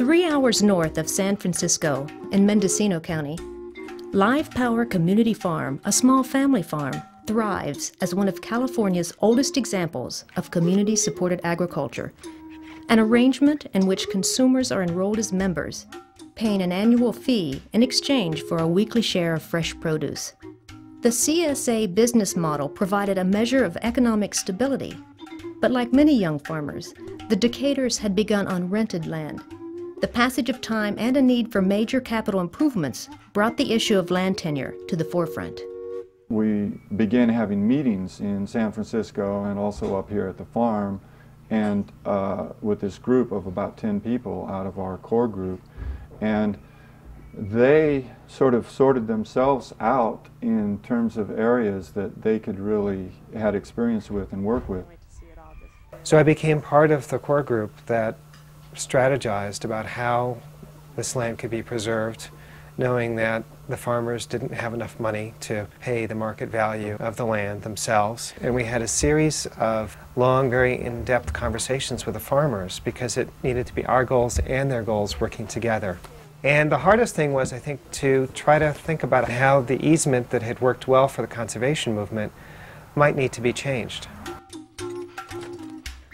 3 hours north of San Francisco, in Mendocino County, Live Power Community Farm, a small family farm, thrives as one of California's oldest examples of community-supported agriculture, an arrangement in which consumers are enrolled as members, paying an annual fee in exchange for a weekly share of fresh produce. The CSA business model provided a measure of economic stability, but like many young farmers, the Decaturs had begun on rented land. The passage of time and a need for major capital improvements brought the issue of land tenure to the forefront. We began having meetings in San Francisco and also up here at the farm, and with this group of about 10 people out of our core group, and they sort of sorted themselves out in terms of areas that they could really had experience with and work with. So I became part of the core group that strategized about how this land could be preserved, knowing that the farmers didn't have enough money to pay the market value of the land themselves. And we had a series of long, very in-depth conversations with the farmers because it needed to be our goals and their goals working together. And the hardest thing was, I think, to try to think about how the easement that had worked well for the conservation movement might need to be changed.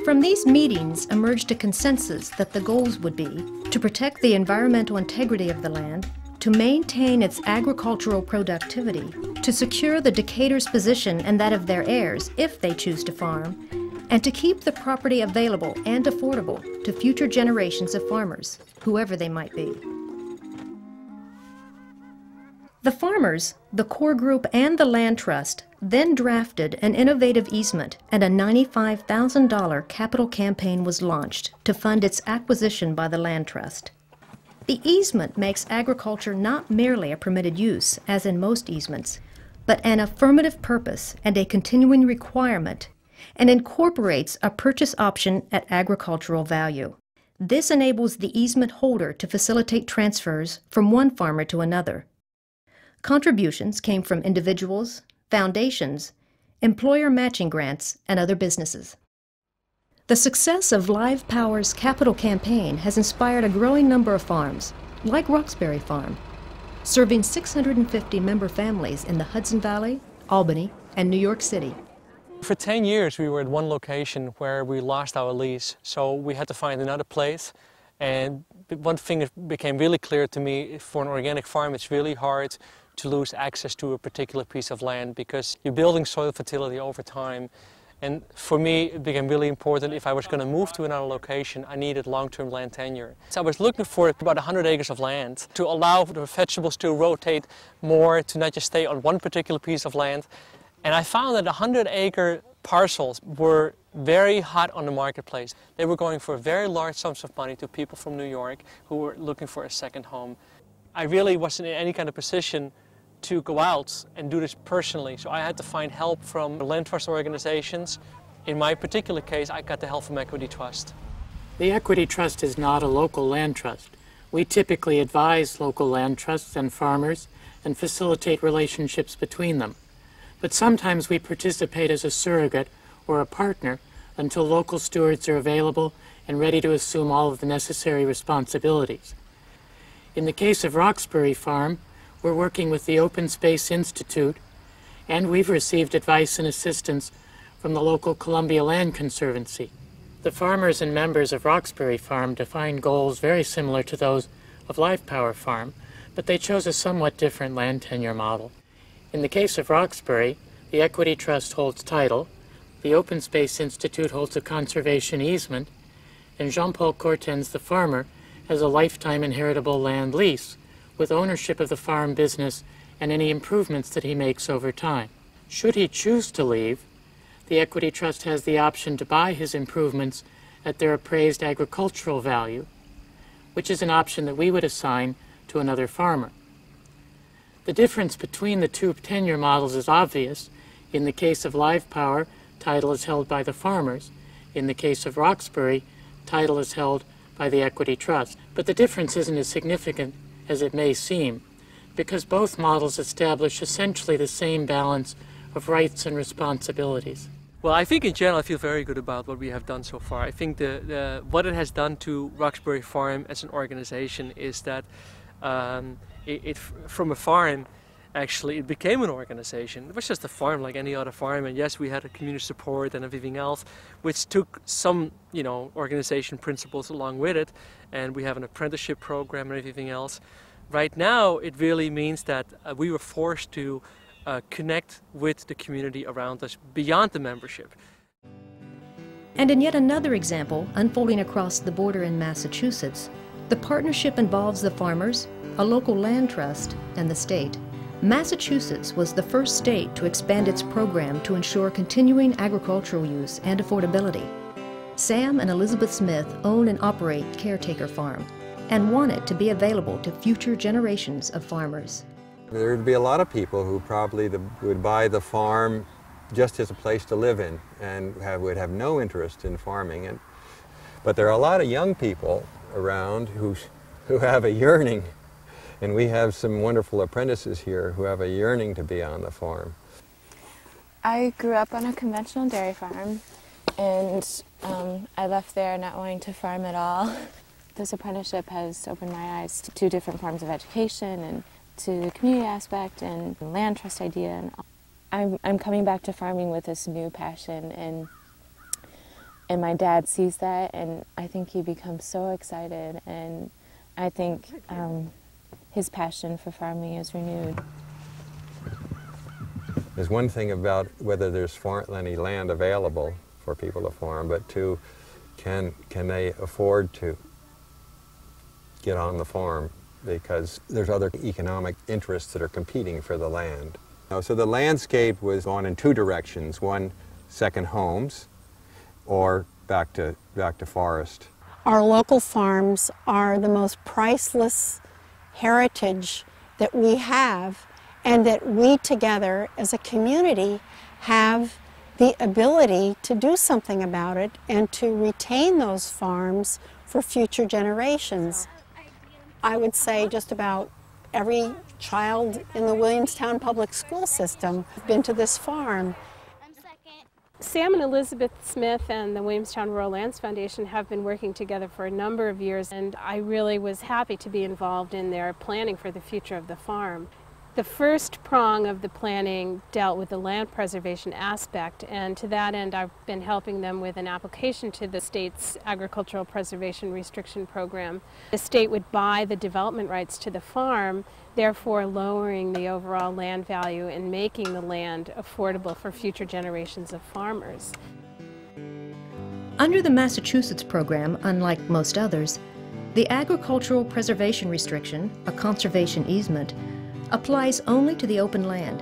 From these meetings emerged a consensus that the goals would be to protect the environmental integrity of the land, to maintain its agricultural productivity, to secure the Decaturs' position and that of their heirs if they choose to farm, and to keep the property available and affordable to future generations of farmers, whoever they might be. The farmers, the core group, and the land trust then drafted an innovative easement, and a $95,000 capital campaign was launched to fund its acquisition by the land trust. The easement makes agriculture not merely a permitted use, as in most easements, but an affirmative purpose and a continuing requirement, and incorporates a purchase option at agricultural value. This enables the easement holder to facilitate transfers from one farmer to another. Contributions came from individuals, foundations, employer matching grants, and other businesses. The success of Live Power's capital campaign has inspired a growing number of farms, like Roxbury Farm, serving 650 member families in the Hudson Valley, Albany, and New York City. For 10 years we were at one location where we lost our lease, so we had to find another place. And one thing that became really clear to me, for an organic farm it's really hard to lose access to a particular piece of land because you're building soil fertility over time. And for me, it became really important, if I was going to move to another location, I needed long-term land tenure. So I was looking for about 100 acres of land to allow the vegetables to rotate more, to not just stay on one particular piece of land. And I found that 100-acre parcels were very hot on the marketplace. They were going for very large sums of money to people from New York who were looking for a second home. I really wasn't in any kind of position to go out and do this personally, so I had to find help from land trust organizations. In my particular case, I got the help from Equity Trust. The Equity Trust is not a local land trust. We typically advise local land trusts and farmers and facilitate relationships between them. But sometimes we participate as a surrogate or a partner until local stewards are available and ready to assume all of the necessary responsibilities. In the case of Roxbury Farm, we're working with the Open Space Institute, and we've received advice and assistance from the local Columbia Land Conservancy. The farmers and members of Roxbury Farm defined goals very similar to those of Live Power Farm, but they chose a somewhat different land tenure model. In the case of Roxbury, the Equity Trust holds title, the Open Space Institute holds a conservation easement, and Jean-Paul Cortens, the farmer, has a lifetime inheritable land lease with ownership of the farm business and any improvements that he makes over time. Should he choose to leave, the Equity Trust has the option to buy his improvements at their appraised agricultural value, which is an option that we would assign to another farmer. The difference between the two tenure models is obvious. In the case of Live Power, title is held by the farmers. In the case of Roxbury, title is held by the Equity Trust. But the difference isn't as significant as it may seem, because both models establish essentially the same balance of rights and responsibilities. Well, I think in general I feel very good about what we have done so far. I think what it has done to Roxbury Farm as an organization is that from a farm, actually, it became an organization. It was just a farm like any other farm, and yes, we had a community support and everything else, which took some, organization principles along with it, and we have an apprenticeship program and everything else. Right now, it really means that we were forced to connect with the community around us beyond the membership. And in yet another example unfolding across the border in Massachusetts, the partnership involves the farmers, a local land trust, and the state. Massachusetts was the first state to expand its program to ensure continuing agricultural use and affordability. Sam and Elizabeth Smith own and operate Caretaker Farm and want it to be available to future generations of farmers. There would be a lot of people who probably would buy the farm just as a place to live in and would have no interest in farming. But there are a lot of young people around who have a yearning, and we have some wonderful apprentices here who have a yearning to be on the farm. I grew up on a conventional dairy farm, and I left there not wanting to farm at all. This apprenticeship has opened my eyes to two different forms of education and to the community aspect and the land trust idea. And I'm coming back to farming with this new passion, and my dad sees that, and I think he becomes so excited, and I think his passion for farming is renewed. There's one thing about whether there's any land available for people to farm, but two, can they afford to get on the farm, because there's other economic interests that are competing for the land. So the landscape was gone in two directions: one, second homes, or back to forest. Our local farms are the most priceless heritage that we have, and that we together as a community have the ability to do something about it and to retain those farms for future generations. I would say just about every child in the Williamstown public school system has been to this farm. Sam and Elizabeth Smith and the Williamstown Rural Lands Foundation have been working together for a number of years, and I really was happy to be involved in their planning for the future of the farm. The first prong of the planning dealt with the land preservation aspect, and to that end I've been helping them with an application to the state's agricultural preservation restriction program. The state would buy the development rights to the farm, therefore lowering the overall land value and making the land affordable for future generations of farmers. Under the Massachusetts program, unlike most others, the agricultural preservation restriction, a conservation easement, applies only to the open land.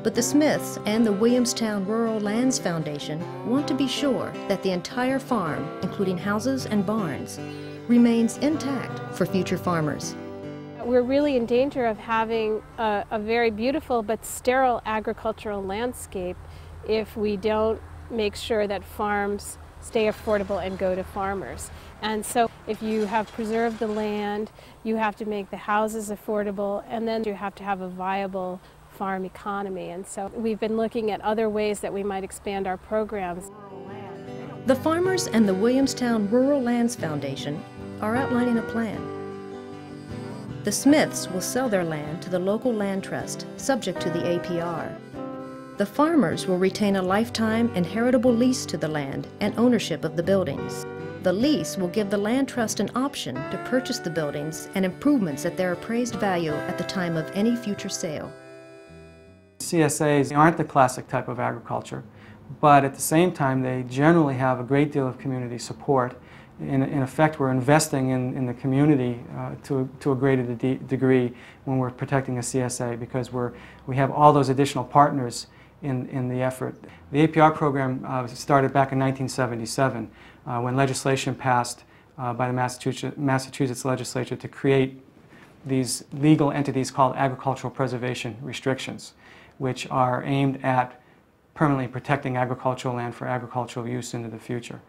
But the Smiths and the Williamstown Rural Lands Foundation want to be sure that the entire farm, including houses and barns, remains intact for future farmers. We're really in danger of having a very beautiful but sterile agricultural landscape if we don't make sure that farms stay affordable and go to farmers. And so if you have preserved the land, you have to make the houses affordable, and then you have to have a viable farm economy. And so we've been looking at other ways that we might expand our programs. The farmers and the Williamstown Rural Lands Foundation are outlining a plan. The Smiths will sell their land to the local land trust, subject to the APR. The farmers will retain a lifetime inheritable lease to the land and ownership of the buildings. The lease will give the land trust an option to purchase the buildings and improvements at their appraised value at the time of any future sale. CSAs aren't the classic type of agriculture, but at the same time they generally have a great deal of community support. In effect, we're investing in the community to a greater degree when we're protecting a CSA, because we have all those additional partners in the effort. The APR program started back in 1977 when legislation passed by the Massachusetts legislature to create these legal entities called agricultural preservation restrictions, which are aimed at permanently protecting agricultural land for agricultural use into the future.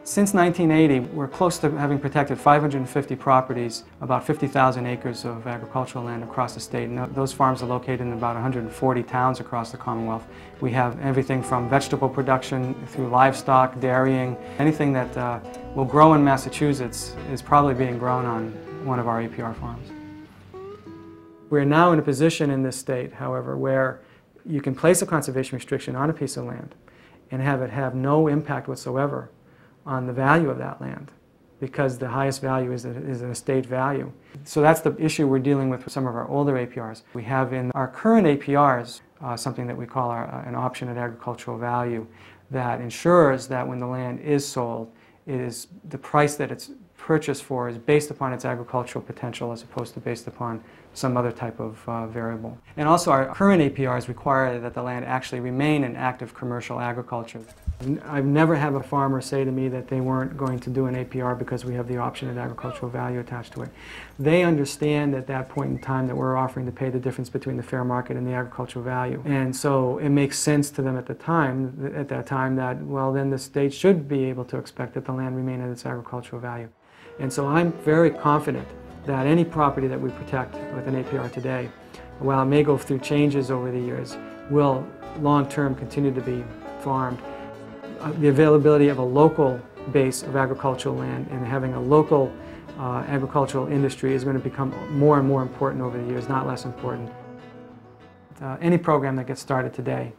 Since 1980, we're close to having protected 550 properties, about 50,000 acres of agricultural land across the state. And those farms are located in about 140 towns across the Commonwealth. We have everything from vegetable production through livestock, dairying. Anything that will grow in Massachusetts is probably being grown on one of our APR farms. We're now in a position in this state, however, where you can place a conservation restriction on a piece of land and have it have no impact whatsoever on the value of that land, because the highest value is an estate value. So that's the issue we're dealing with some of our older APRs. We have in our current APRs something that we call an option at agricultural value that ensures that when the land is sold, the price that it's purchased for is based upon its agricultural potential as opposed to based upon some other type of variable. And also our current APRs require that the land actually remain in active commercial agriculture. I've never had a farmer say to me that they weren't going to do an APR because we have the option at agricultural value attached to it. They understand at that point in time that we're offering to pay the difference between the fair market and the agricultural value. And so it makes sense to them at that time that, well, then the state should be able to expect that the land remain at its agricultural value. And so I'm very confident that any property that we protect with an APR today, while it may go through changes over the years, will long-term continue to be farmed. The availability of a local base of agricultural land and having a local agricultural industry is going to become more and more important over the years, not less important. Any program that gets started today,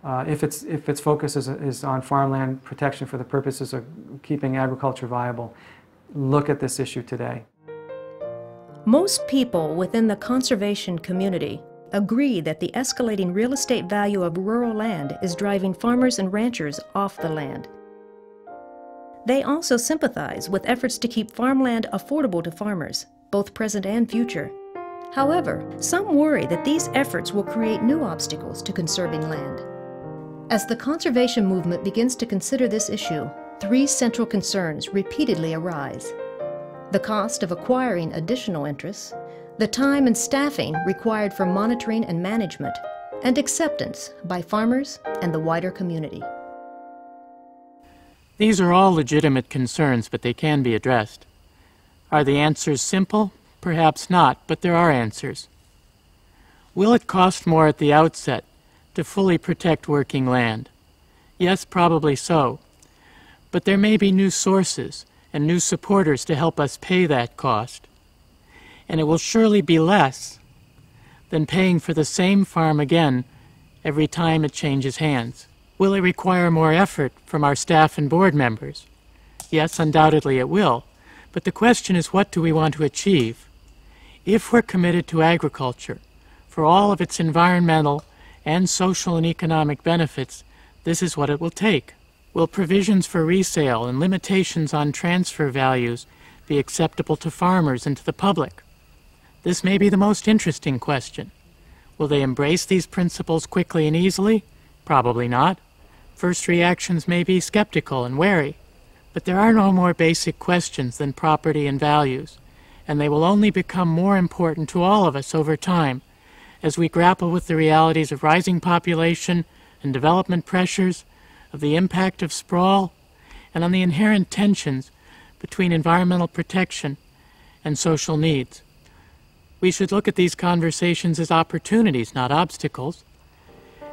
if its focus is on farmland protection for the purposes of keeping agriculture viable, look at this issue today. Most people within the conservation community agree that the escalating real estate value of rural land is driving farmers and ranchers off the land. They also sympathize with efforts to keep farmland affordable to farmers, both present and future. However, some worry that these efforts will create new obstacles to conserving land. As the conservation movement begins to consider this issue, three central concerns repeatedly arise: the cost of acquiring additional interests, the time and staffing required for monitoring and management, and acceptance by farmers and the wider community. These are all legitimate concerns, but they can be addressed. Are the answers simple? Perhaps not, but there are answers. Will it cost more at the outset to fully protect working land? Yes, probably so. But there may be new sources and new supporters to help us pay that cost. And it will surely be less than paying for the same farm again every time it changes hands. Will it require more effort from our staff and board members? Yes, undoubtedly it will. But the question is, what do we want to achieve? If we're committed to agriculture, for all of its environmental and social and economic benefits, this is what it will take. Will provisions for resale and limitations on transfer values be acceptable to farmers and to the public? This may be the most interesting question. Will they embrace these principles quickly and easily? Probably not. First reactions may be skeptical and wary. But there are no more basic questions than property and values, and they will only become more important to all of us over time as we grapple with the realities of rising population and development pressures, of the impact of sprawl, and on the inherent tensions between environmental protection and social needs. We should look at these conversations as opportunities, not obstacles.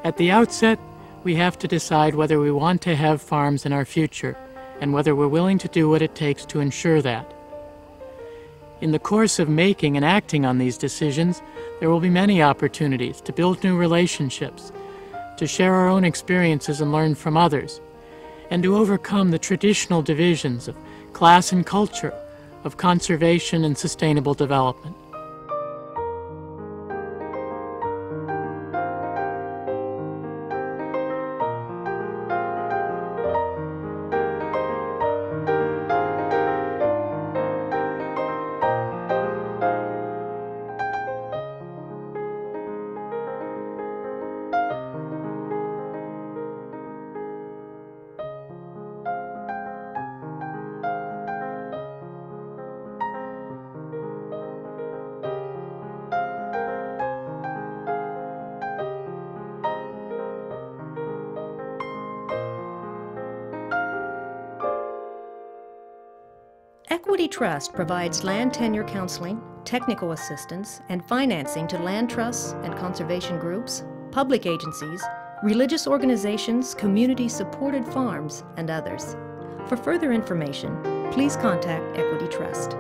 At the outset, we have to decide whether we want to have farms in our future and whether we're willing to do what it takes to ensure that. In the course of making and acting on these decisions, there will be many opportunities to build new relationships, to share our own experiences and learn from others, and to overcome the traditional divisions of class and culture, of conservation and sustainable development. Equity Trust provides land tenure counseling, technical assistance, and financing to land trusts and conservation groups, public agencies, religious organizations, community-supported farms, and others. For further information, please contact Equity Trust.